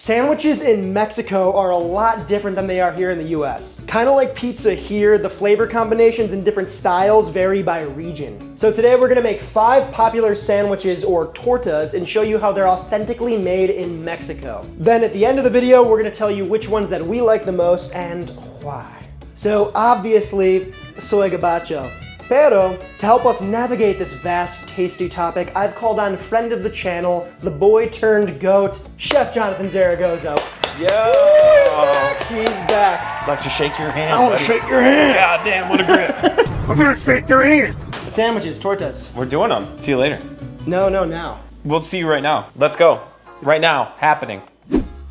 Sandwiches in Mexico are a lot different than they are here in the US. Kind of like pizza here, the flavor combinations and different styles vary by region. So today we're gonna make 5 popular sandwiches or tortas and show you how they're authentically made in Mexico. Then at the end of the video, we're gonna tell you which ones that we like the most and why. So obviously, soy gabacho. Pero, to help us navigate this vast, tasty topic, I've called on friend of the channel, the boy turned goat, Chef Jonathan Zaragoza. Yo! He's back. I'd like to shake your hand. I want to shake your hand. God damn, what a grip. I'm gonna shake your hand. Sandwiches, tortas. We're doing them. See you later. No, now. We'll see you right now. Let's go. Right now, happening.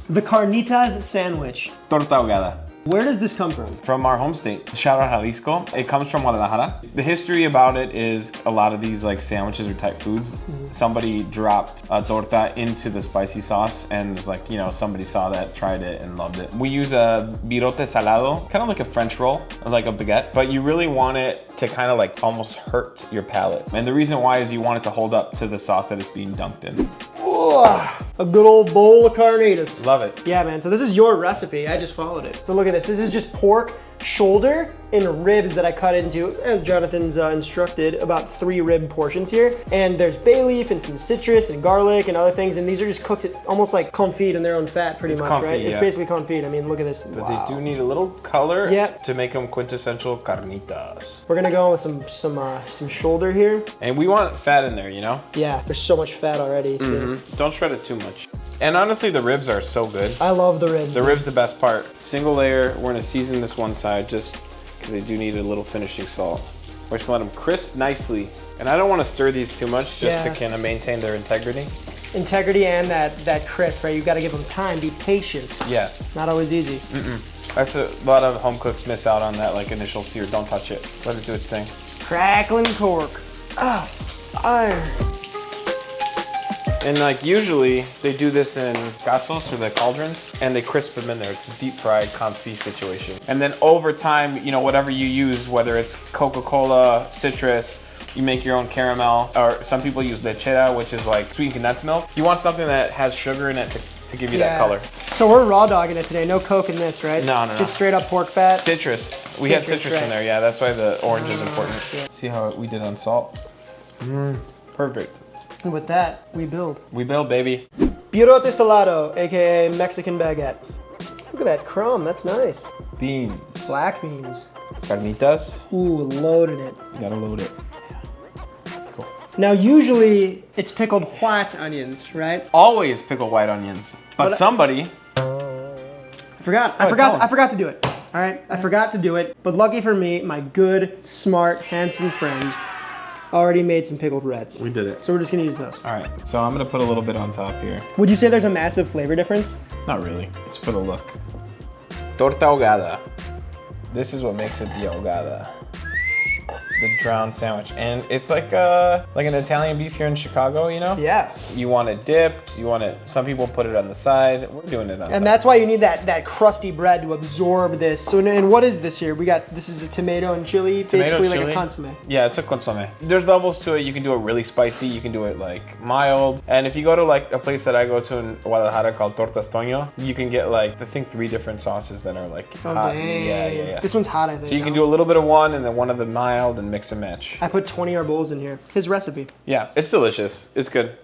The carnitas sandwich. Torta Ahogada. Where does this come from? From our home state. Shout out Jalisco. It comes from Guadalajara. The history about it is a lot of these like sandwiches or type foods, somebody dropped a torta into the spicy sauce and it was like, you know, somebody saw that, tried it and loved it. We use a virote salado, kind of like a French roll, like a baguette, but you really want it to kind of like almost hurt your palate. And the reason why is you want it to hold up to the sauce that it's being dunked in. A good old bowl of carnitas. Love it. Yeah, man, so this is your recipe. I just followed it. So look at this. This is just pork, shoulder, and ribs that I cut into, as Jonathan's instructed, about 3 rib portions here. And there's bay leaf and some citrus and garlic and other things. And these are just cooked almost like confit in their own fat, pretty much, right? It's basically confit. I mean, look at this. But they do need a little color to make them quintessential carnitas. We're gonna go with some shoulder here. And we want fat in there, you know? Yeah, there's so much fat already, too. Don't shred it too much. And honestly, the ribs are so good. I love the ribs. The ribs the best part. Single layer, we're gonna season this one side just because they do need a little finishing salt. We're just gonna let them crisp nicely. And I don't wanna stir these too much just to kind of maintain their integrity. Integrity and that crisp, right? You gotta give them time, be patient. Yeah. Not always easy. That's a lot of home cooks miss out on that like initial sear. Don't touch it. Let it do its thing. Crackling cork. Ah, iron. And like usually they do this in casos or the cauldrons and they crisp them in there. It's a deep fried confit situation. And then over time, you know, whatever you use, whether it's Coca-Cola, citrus, you make your own caramel, or some people use lechera, which is like sweetened condensed milk. You want something that has sugar in it to give you that color. So we're raw dogging it today. No Coke in this, right? No. Just straight up pork fat. Citrus. We have citrus in there, yeah. That's why the orange is important. Shit. See how we did on salt? Perfect. And with that, we build. We build, baby. Virote salado, AKA Mexican baguette. Look at that crumb, that's nice. Beans. Black beans. Carnitas. Ooh, loaded it. You gotta load it. Cool. Now usually it's pickled white onions, right? Always pickle white onions. But somebody... I forgot to do it. All right, I forgot to do it. But lucky for me, my good, smart, handsome friend already made some pickled reds. We did it. So we're just gonna use those. All right, so I'm gonna put a little bit on top here. Would you say there's a massive flavor difference? Not really, it's for the look. Torta Ahogada. This is what makes it the ahogada. The drowned sandwich. And it's like an Italian beef here in Chicago, you know? Yeah. You want it dipped, some people put it on the side. We're doing it on And that's why you need that crusty bread to absorb this. So, and what is this here? This is a tomato and chili, basically like a consomme. Yeah, it's a consomme. There's levels to it. You can do it really spicy. You can do it like mild. And if you go to like a place that I go to in Guadalajara called Tortas Toño, you can get like, I think 3 different sauces that are like hot. Dang. Yeah. This one's hot, I think. So you can do a little bit of one and then one of the mild and mix and match. I put 20 arbol in here. His recipe. Yeah, it's delicious. It's good.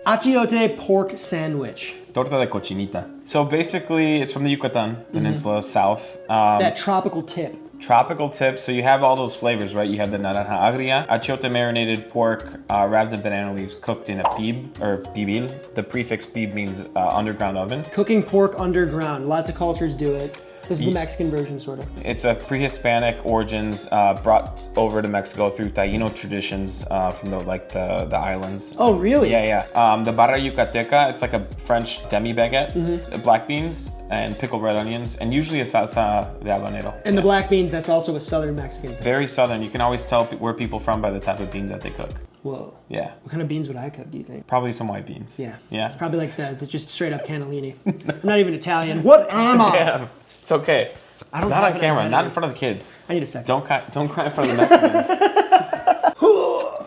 Achiote pork sandwich. Torta de Cochinita. So basically, it's from the Yucatan Peninsula, south. That tropical tip. Tropical tip, so you have all those flavors, right? You have the naranja agria, achiote marinated pork, wrapped in banana leaves, cooked in a pib, or pibil. The prefix pib means underground oven. Cooking pork underground. Lots of cultures do it. This is the Mexican version, sort of. It's a pre-Hispanic origins brought over to Mexico through Taino traditions from the islands. Oh, really? Yeah. The barra yucateca, it's like a French demi-baguette, black beans and pickled red onions, and usually a salsa de habanero. And the black beans, that's also a southern Mexican thing. Very southern. You can always tell where people are from by the type of beans that they cook. Whoa. Yeah. What kind of beans would I cook, do you think? Probably some white beans. Yeah. Yeah. Probably like the just straight up cannellini. I'm not even Italian. What am I? Damn. It's okay. I don't not have on camera, identity. not in front of the kids. I need a second. Don't cry in front of the Mexicans. Ooh.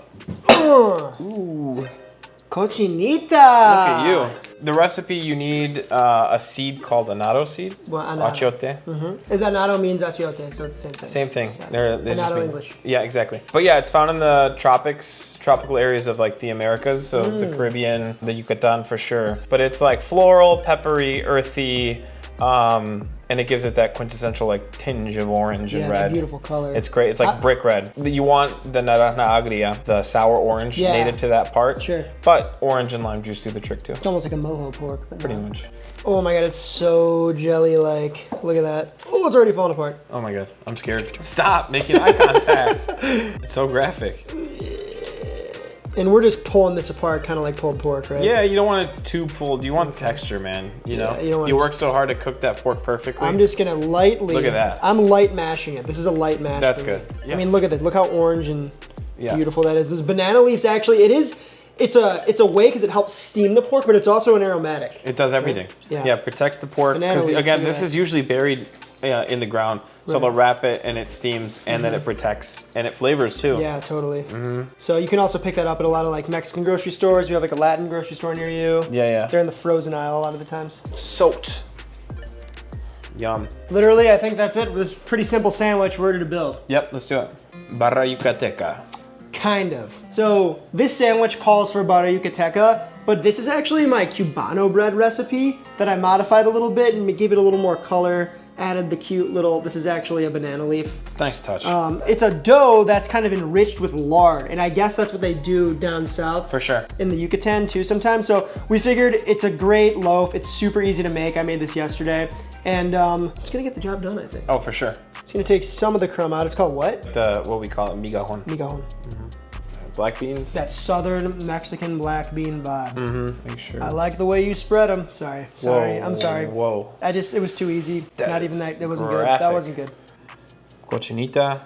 Cochinita. Look at you. The recipe, you need a seed called annatto seed. Well, annatto. Achiote. Is annatto means achiote, so it's the same thing. Same thing. Yeah. They're just Annatto English. Yeah, exactly. But yeah, it's found in the tropical areas of like the Americas, so the Caribbean, the Yucatan for sure. But it's like floral, peppery, earthy, and it gives it that quintessential like tinge of orange and red. Beautiful color. It's great. It's like brick red. You want the naranja agria, the sour orange, native to that part. Sure. But orange and lime juice do the trick too. It's almost like a mojo pork. But Pretty much. Oh my god, it's so jelly-like. Look at that. Oh, it's already falling apart. Oh my god, I'm scared. Stop making eye contact. It's so graphic. And we're just pulling this apart, kind of like pulled pork, right? Yeah, you don't want it too pulled. You want texture, man. You know, you don't want you work so hard to cook that pork perfectly. I'm just gonna lightly. Look at that. I'm light mashing it. This is a light mash. That's for me. good. Yeah. I mean, look at this. Look how orange and beautiful that is. This banana leaves actually, it's a way because it helps steam the pork, but it's also an aromatic. It does everything. Yeah. Yeah, it protects the pork. Banana Because leaf, again, yeah. this is usually buried in the ground. So Right. they'll wrap it and it steams and then it protects and it flavors too. Yeah, totally. So you can also pick that up at a lot of like Mexican grocery stores. You have like a Latin grocery store near you. Yeah. They're in the frozen aisle a lot of the times. Soaked. Yum. Literally, I think that's it. This pretty simple sandwich. We're ready to build. Yep, let's do it. Barra yucateca. Kind of. So this sandwich calls for barra yucateca, but this is actually my Cubano bread recipe that I modified a little bit and gave it a little more color. Added the cute little, this is actually a banana leaf. It's a nice touch. It's a dough that's kind of enriched with lard, and I guess that's what they do down south. For sure. In the Yucatan too sometimes. So we figured it's a great loaf. It's super easy to make. I made this yesterday. And it's gonna get the job done, I think. Oh, for sure. It's gonna take some of the crumb out. It's called what? What we call it, migajon. Migajon. Black beans. That southern Mexican black bean vibe. Make sure. I like the way you spread them. Sorry. I'm sorry. Whoa. It was too easy. Not even that. That wasn't graphic. good. That wasn't good. Cochinita.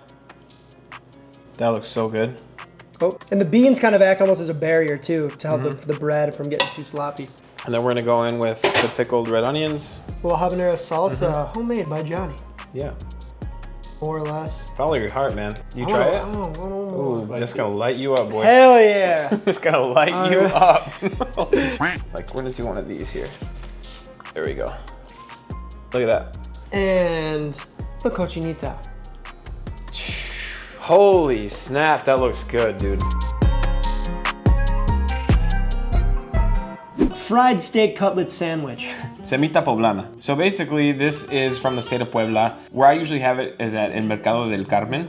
That looks so good. Oh, and the beans kind of act almost as a barrier too to help the bread from getting too sloppy. And then we're gonna go in with the pickled red onions. A little habanero salsa, homemade by Johnny, Yeah. more or less. Follow your heart, man. You try it? Oh, Ooh, that's gonna light you up, boy. hell yeah! It's gonna light you up. Like, we're gonna do one of these here. There we go. Look at that. And the cochinita. Holy snap, that looks good, dude. Fried steak cutlet sandwich. Cemita Poblana. So basically, this is from the state of Puebla. Where I usually have it is at El Mercado del Carmen.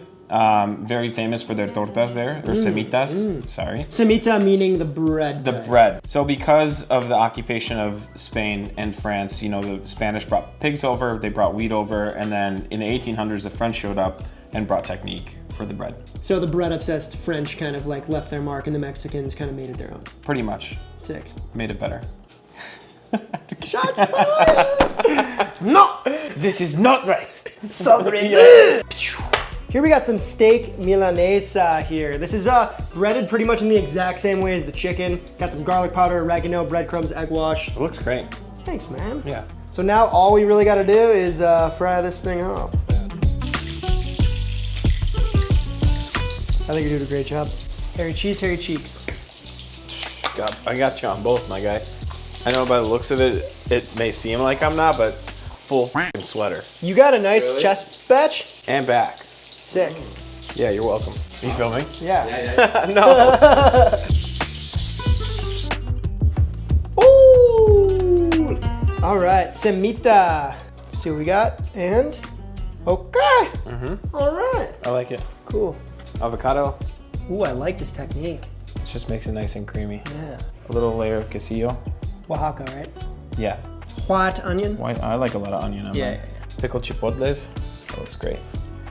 Very famous for their tortas there, or semitas, sorry. Semita meaning the bread. The bread. So because of the occupation of Spain and France, you know, the Spanish brought pigs over, they brought wheat over, and then in the 1800s, the French showed up and brought technique for the bread. So the bread-obsessed French kind of like left their mark and the Mexicans kind of made it their own. Pretty much. Sick. Made it better. Shots fired! No! This is not right. Here we got some steak milanesa here. This is breaded pretty much in the exact same way as the chicken. Got some garlic powder, oregano, breadcrumbs, egg wash. It looks great. Thanks, man. Yeah. So now all we really gotta do is fry this thing off. I think you're doing a great job. Hairy cheese, hairy cheeks. I got you on both, my guy. I know by the looks of it, it may seem like I'm not, but full f***ing sweater. You got a nice chest batch. And back. Sick. Yeah, you're welcome. Are you filming? Yeah. No. Ooh. All right, Cemita. Let's see what we got. And okay. All right. I like it. Cool. Avocado. Ooh, I like this technique. It just makes it nice and creamy. Yeah. A little layer of quesillo. Oaxaca, right? Yeah. White onion. White. I like a lot of onion on Yeah, mine. yeah, yeah. Pickled chipotles. That looks great.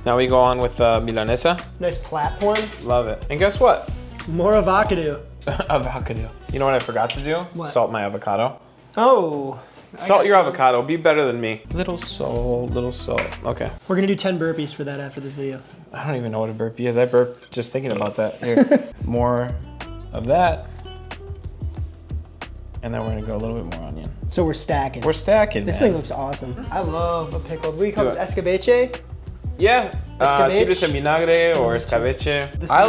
Now we go on with milanesa. Nice platform. Love it. And guess what? More avocado. Avocado. You know what I forgot to do? What? Salt my avocado. Oh. Salt your avocado. Be better than me. Little salt, little salt. Okay. We're gonna do 10 burpees for that after this video. I don't even know what a burpee is. I burped just thinking about that. Here. More of that. And then we're gonna go a little bit more onion. So we're stacking. We're stacking, This man. thing looks awesome. I love a pickled. What do you call Do this? Escabeche? Yeah, Escabeche? chiles en vinagre or escabeche. This I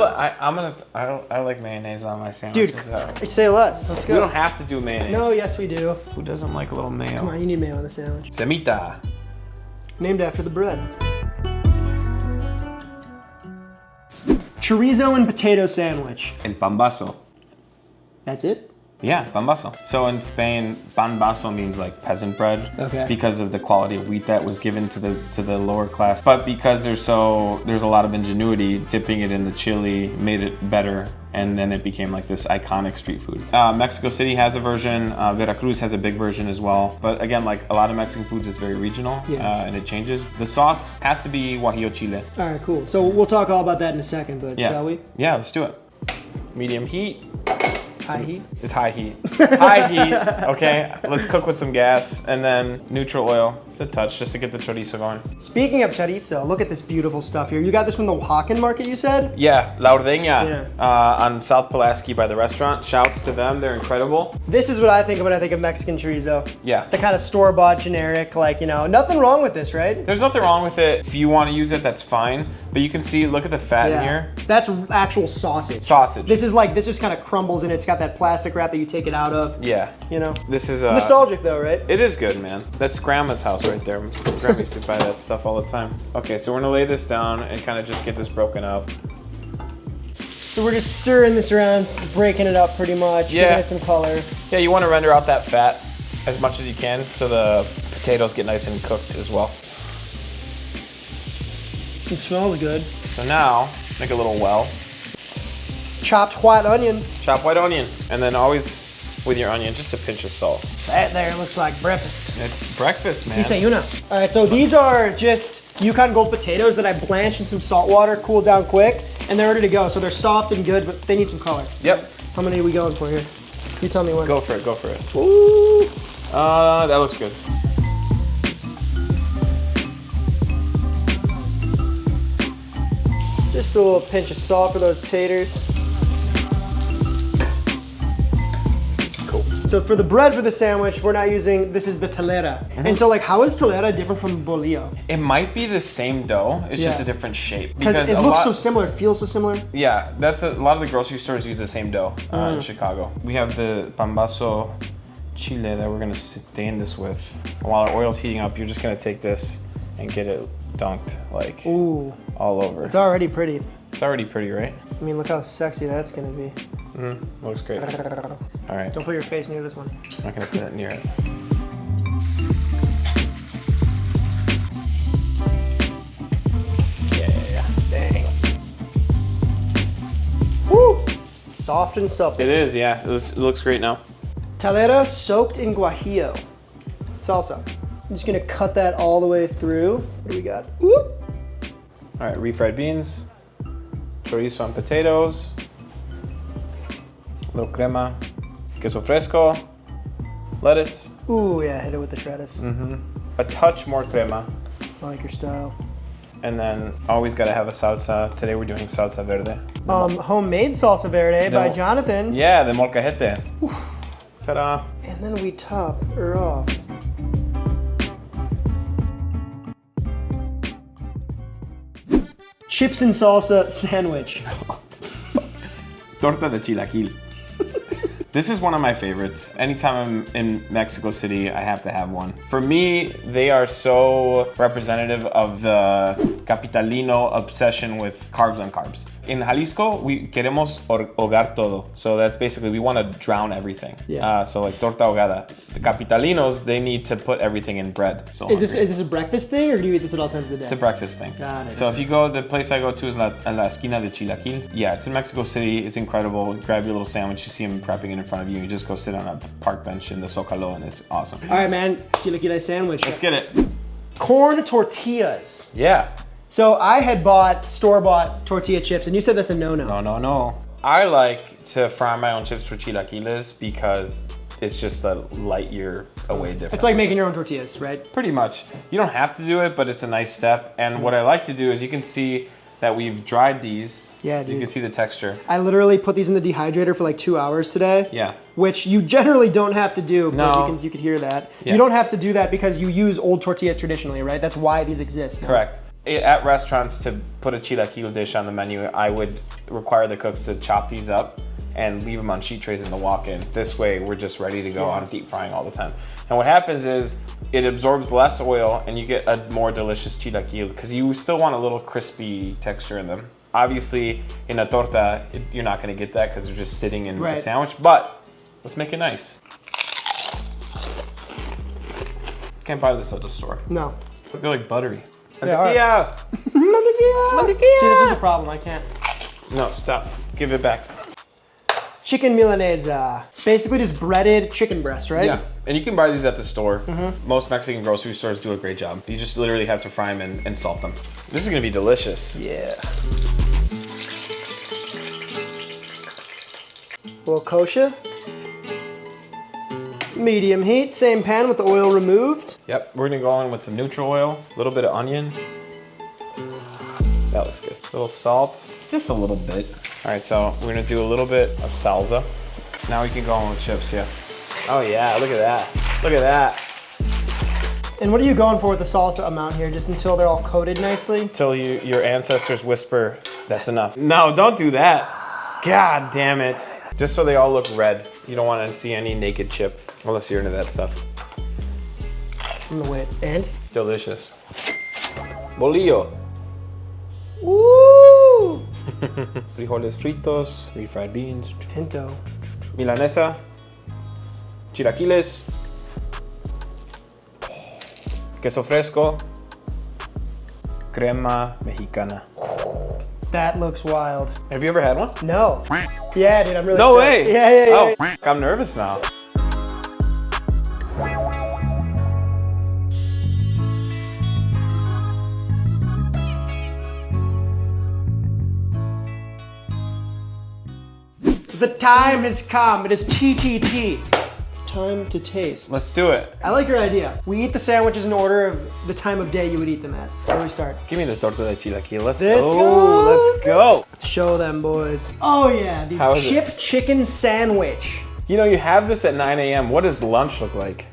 like mayonnaise on my Dude, sandwiches. So. say less. Let's We go. don't have to do mayonnaise. No, yes we do. Who doesn't like a little mayo? Come on, you need mayo on the sandwich. Cemita. Named after the bread. Chorizo and potato sandwich. El Pombazo. That's it? Yeah, Pombazo. So in Spain, Pombazo means like peasant bread. Okay. Because of the quality of wheat that was given to the lower class. But because there's a lot of ingenuity, dipping it in the chili made it better, and then it became like this iconic street food. Mexico City has a version. Veracruz has a big version as well. But again, like a lot of Mexican foods, it's very regional, and it changes. The sauce has to be guajillo chile. All right, cool. So we'll talk all about that in a second, but shall we? Yeah, let's do it. Medium heat. High heat? It's high heat. High heat, okay? Let's cook with some gas and then neutral oil. Just a touch, just to get the chorizo going. Speaking of chorizo, look at this beautiful stuff here. You got this from the Oaxacan market, you said? Yeah, La Ordeña on South Pulaski by the restaurant. Shouts to them, they're incredible. This is what I think of when I think of Mexican chorizo. Yeah. The kind of store-bought, generic, like, you know, nothing wrong with this, right? There's nothing wrong with it. If you want to use it, that's fine. But you can see, look at the fat in here. That's actual sausage. Sausage. This just kind of crumbles and it's got that plastic wrap that you take it out of. Yeah. You know? This is nostalgic though, right? It is good, man. That's grandma's house right there. Grandma used to buy that stuff all the time. Okay, so we're gonna lay this down and kind of just get this broken up. So we're just stirring this around, breaking it up pretty much, giving it some color. Yeah, you want to render out that fat as much as you can so the potatoes get nice and cooked as well. It smells good. So now, make a little well. Chopped white onion. Chop white onion, and then always with your onion, just a pinch of salt. That there looks like breakfast. It's breakfast, man. Desayuno. All right, so these are just Yukon Gold potatoes that I blanched in some salt water, cooled down quick, and they're ready to go. So they're soft and good, but they need some color. Yep. How many are we going for here? You tell me when. Go for it, go for it. Ooh. That looks good. Just a little pinch of salt for those taters. Cool. So for the bread for the sandwich, we're not using, this is the telera. And so like, how is telera different from bolillo? It might be the same dough, it's just a different shape. Because it looks so similar, it feels so similar. Yeah, a lot of the grocery stores use the same dough in Chicago. We have the Pombazo chile that we're gonna stain this with. While our oil's heating up, you're just gonna take this and get it dunked like all over. It's already pretty. It's already pretty, right? I mean, look how sexy that's gonna be. Looks great. All right. Don't put your face near this one. I'm not gonna put it near it. Yeah. Dang. Woo! Soft and supple. It is, yeah. It looks great now. Telera soaked in guajillo. Salsa. I'm just gonna cut that all the way through. What do we got? Whoop! All right, refried beans, chorizo and potatoes, little crema, queso fresco, lettuce. Ooh, yeah, hit it with the shredders. A touch more crema. I like your style. And then always gotta have a salsa. Today we're doing salsa verde. Homemade salsa verde by Jonathan. Yeah, the molcajete. Ta-da. And then we top her off. Chips and salsa sandwich. Torta de Chilaquiles. This is one of my favorites. Anytime I'm in Mexico City, I have to have one. For me, they are so representative of the capitalino obsession with carbs on carbs. In Jalisco, we queremos ahogar todo. So that's basically, we want to drown everything. Yeah. So like Torta Ahogada. The capitalinos, they need to put everything in bread. So Is this a breakfast thing, or do you eat this at all times of the day? It's a breakfast thing. Got it. So if you go, the place I go to is La Esquina de Chilaquil. Yeah, it's in Mexico City. It's incredible. Grab your little sandwich. You see them prepping it in front of you. You just go sit on a park bench in the Zocalo, and it's awesome. All right, man. Chilaquile sandwich. Let's get it. Corn tortillas. Yeah. So I had bought store-bought tortilla chips, and you said that's a no-no. No. I like to fry my own chips for chilaquiles because it's just a light year away difference. It's like making your own tortillas, right? Pretty much. You don't have to do it, but it's a nice step. And what I like to do is you can see that we've dried these. Yeah, dude. You can see the texture. I literally put these in the dehydrator for like 2 hours today. Yeah. Which you generally don't have to do, but No. you could hear that. Yeah. You don't have to do that because you use old tortillas traditionally, right? That's why these exist. Correct. At restaurants, to put a chilaquil dish on the menu, I would require the cooks to chop these up and leave them on sheet trays in the walk-in. This way, we're just ready to go on deep frying all the time. And what happens is it absorbs less oil and you get a more delicious chilaquil because you still want a little crispy texture in them. Obviously, in a torta, you're not gonna get that because they're just sitting in the sandwich, but let's make it nice. Can't buy this at the store. No. They're like buttery. Yeah. Mantequilla. See, this is the problem. I can't. No, stop. Give it back. Chicken milanesa. Basically just breaded chicken breast, right? Yeah, and you can buy these at the store. Most Mexican grocery stores do a great job. You just literally have to fry them and salt them. This is gonna be delicious. Yeah. A little kosher. Medium heat, same pan with the oil removed. Yep, we're gonna go in with some neutral oil, a little bit of onion. That looks good. A little salt, just a little bit. All right, so we're gonna do a little bit of salsa. Now we can go in with chips, yeah. Oh yeah, look at that. Look at that. And what are you going for with the salsa amount here? Just until they're all coated nicely? Until your ancestors whisper, that's enough. No, don't do that. God damn it. Just so they all look red. You don't want to see any naked chip, unless you're into that stuff. I'm gonna wait. And? Delicious. Bolillo. Woo! Frijoles fritos, refried beans. Pinto. Milanesa. Chilaquiles. Queso fresco. Crema mexicana. That looks wild. Have you ever had one? No. Yeah, dude, I'm really No stoked. way. Yeah. Oh, I'm nervous now. The time has come. It is TTT. Time to taste. Let's do it. I like your idea. We eat the sandwiches in order of the time of day you would eat them at. Where do we start? Give me the torta de chilaquil. Let's This go. goes. Let's go. Show them, boys. Oh yeah, dude. How is Chip chicken sandwich. You know, you have this at 9 a.m. What does lunch look like?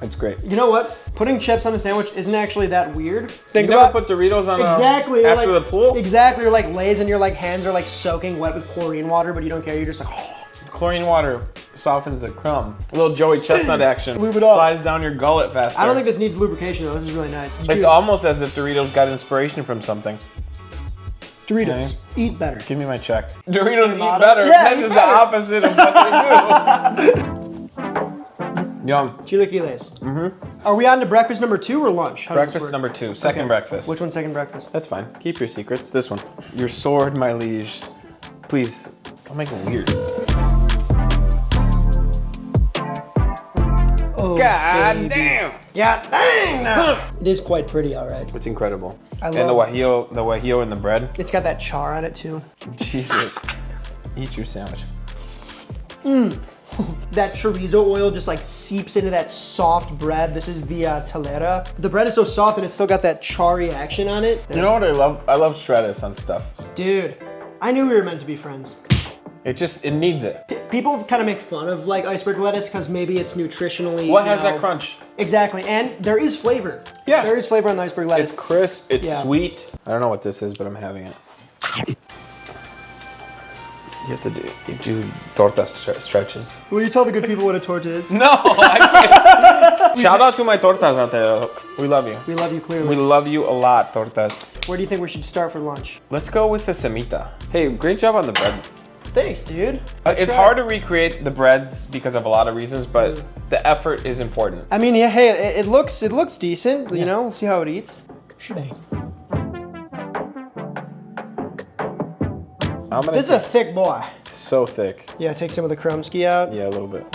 It's great. You know what? Putting chips on a sandwich isn't actually that weird. Think You never put Doritos on exactly after like, the pool? Exactly. Or like Lay's and your like hands are like soaking wet with chlorine water, but you don't care. You're just like, oh. Chlorine water softens a crumb. A little Joey Chestnut action. Lube it up. Slides down your gullet faster. I don't think this needs lubrication though. This is really nice. It's almost as if Doritos got inspiration from something. Doritos. Okay. Eat better. Give me my check. Doritos eat motto? better. Yeah, that eat is the better. opposite of what they do. Yum. Chilaquiles. Are we on to breakfast number 2 or lunch? How does this Breakfast work? number 2. Second Okay. breakfast. Which one's second breakfast? That's fine. Keep your secrets. This one. Your sword, my liege. Please, don't make it weird. Oh, God baby. damn! Yeah, dang! Now. It is quite pretty, all right. It's incredible. I And the love guajillo in the bread. It's got that char on it too. Jesus. Eat your sandwich. That chorizo oil just like seeps into that soft bread. This is the telera. The bread is so soft and it's still got that charry action on it. You know what I love? I love shredders on stuff. Dude, I knew we were meant to be friends. It needs it. People kind of make fun of like iceberg lettuce because maybe it's nutritionally. What has that crunch? Exactly, and there is flavor. Yeah. There is flavor on the iceberg lettuce. It's crisp, it's Yeah. sweet. I don't know what this is, but I'm having it. You have to do torta stretches. Will you tell the good people what a torta is? No, I can't. Shout out to my tortas out there. We love you. We love you clearly. We love you a lot, tortas. Where do you think we should start for lunch? Let's go with the Cemita. Hey, great job on the bread. Thanks, dude. It's hard to recreate the breads because of a lot of reasons, but the effort is important. I mean, yeah, hey, it looks decent. You know, we'll see how it eats. Shebang. This is a thick boy. It's so thick. Yeah, take some of the crumbski out. Yeah, a little bit.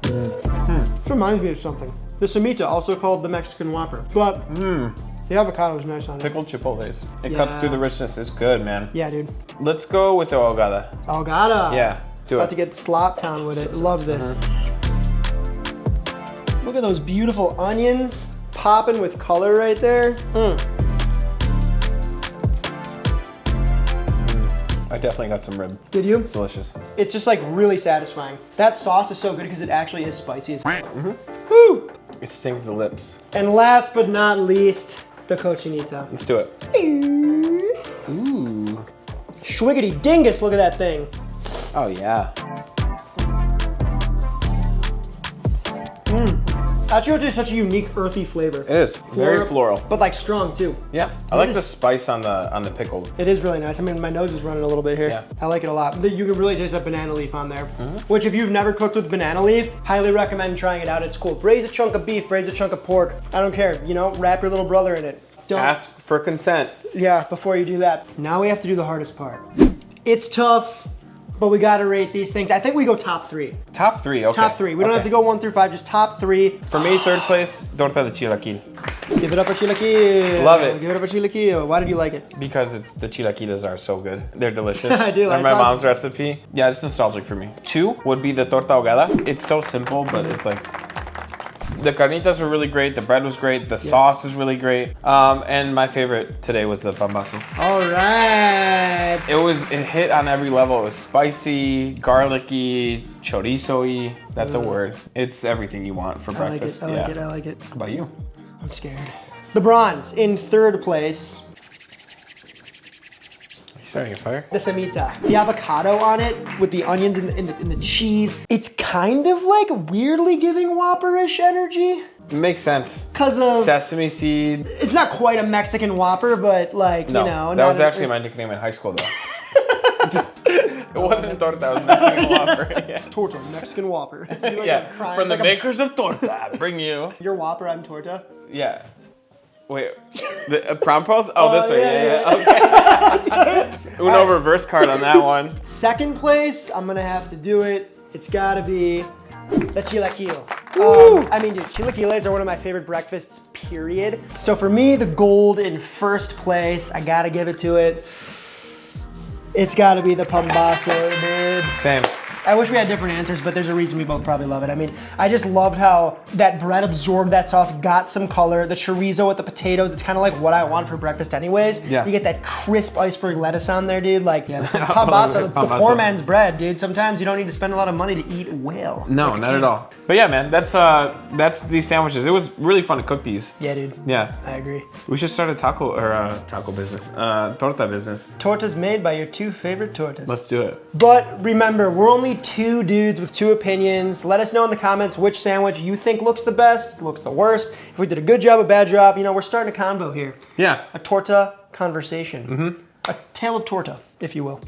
This reminds me of something. The Cemita, also called the Mexican Whopper. But the avocado is nice on it. Pickled chipotles. It cuts through the richness. It's good, man. Yeah, dude. Let's go with the ahogada. Ahogada. Yeah, do About it. to get slop town with it. Love this. Look at those beautiful onions popping with color right there. A definitely got some rib. Did you? It's delicious. It's just like really satisfying. That sauce is so good because it actually is spicy as Woo! It stings the lips. And last but not least, the cochinita. Let's do it. Ooh. Schwiggity dingus, look at that thing. Oh yeah. Achiote is such a unique earthy flavor. It is. Very floral. But like strong too. Yeah. I like the spice on the pickle. It is really nice. I mean, my nose is running a little bit here. Yeah. I like it a lot. You can really taste that banana leaf on there. Which if you've never cooked with banana leaf, highly recommend trying it out. It's cool. Braise a chunk of beef, braise a chunk of pork. I don't care, you know, wrap your little brother in it. Don't. Ask for consent. Yeah, before you do that. Now we have to do the hardest part. It's tough, but we gotta rate these things. I think we go top 3. Top 3, okay. Top 3. We don't have to go 1 through 5, just top 3. For me, third place, Torta de Chilaquil. Give it up for chilaquil. Love it. Give it up for chilaquil. Why did you like it? Because the chilaquiles are so good. They're delicious. I do like They're my it. mom's recipe. Yeah, it's nostalgic for me. 2 would be the Torta Ahogada. It's so simple, but it's like, the carnitas were really great, the bread was great, the sauce is really great. And my favorite today was the Pombazo. All right. It hit on every level. It was spicy, garlicky, chorizo-y. That's a word. It's everything you want for breakfast. I like it. I like it. How about you? I'm scared. The bronze in 3rd place. You starting a fire? The Cemita. The avocado on it with the onions and the cheese. It's kind of like weirdly giving Whopper-ish energy. It makes sense. Because of... Sesame seeds. It's not quite a Mexican Whopper, but like, No, you know. that was actually my nickname in high school though. It wasn't Torta, it was Mexican Whopper. Yeah. Torta, Mexican Whopper. Like Yeah, crying, from the like a- makers of Torta, bring you. Your Whopper, I'm Torta. Yeah. Wait, the Prompos? Oh, this way, yeah. Okay. Uno reverse card on that one. 2nd place, I'm gonna have to do it. It's gotta be the chilaquil. I mean, dude, chilaquiles are one of my favorite breakfasts, period. So for me, the gold in 1st place, I gotta give it to it. It's gotta be the Pombazo, dude. Same. I wish we had different answers, but there's a reason we both probably love it. I mean, I just loved how that bread absorbed that sauce, got some color. The chorizo with the potatoes, it's kind of like what I want for breakfast anyways. Yeah. You get that crisp iceberg lettuce on there, dude. Like, yeah, Pombazo, the poor man's bread, dude. Sometimes you don't need to spend a lot of money to eat well. No, Like a not king. at all. But yeah, man, that's these sandwiches. It was really fun to cook these. Yeah, dude. Yeah. I agree. We should start a taco business, torta business. Tortas made by your 2 favorite tortas. Let's do it. But remember, we're only 2 dudes with 2 opinions. Let us know in the comments which sandwich you think looks the best, looks the worst. If we did a good job, a bad job, you know, we're starting a convo here. Yeah. A torta conversation. A tale of torta, if you will.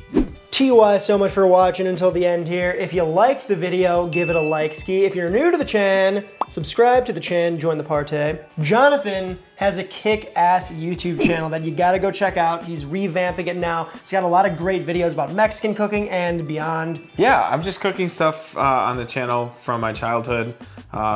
TY so much for watching until the end here. If you liked the video, give it a like ski. If you're new to the channel, subscribe to the channel, join the party. Jonathan has a kick-ass YouTube channel that you gotta go check out. He's revamping it now. He's got a lot of great videos about Mexican cooking and beyond. Yeah, I'm just cooking stuff on the channel from my childhood,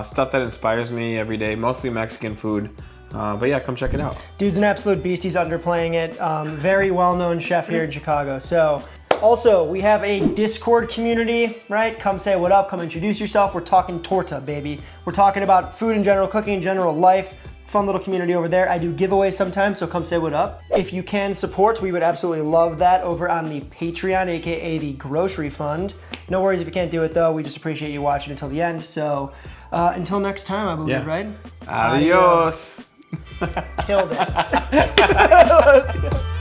stuff that inspires me every day, mostly Mexican food. But yeah, come check it out. Dude's an absolute beast. He's underplaying it. Very well-known chef here in Chicago. So, also, we have a Discord community, right? Come say what up, come introduce yourself. We're talking torta, baby. We're talking about food in general, cooking in general, life. Fun little community over there. I do giveaways sometimes, so come say what up. If you can support, we would absolutely love that over on the Patreon, AKA the Grocery Fund. No worries if you can't do it though. We just appreciate you watching until the end. So, until next time, I believe, right? Adios. Killed it. Let's go.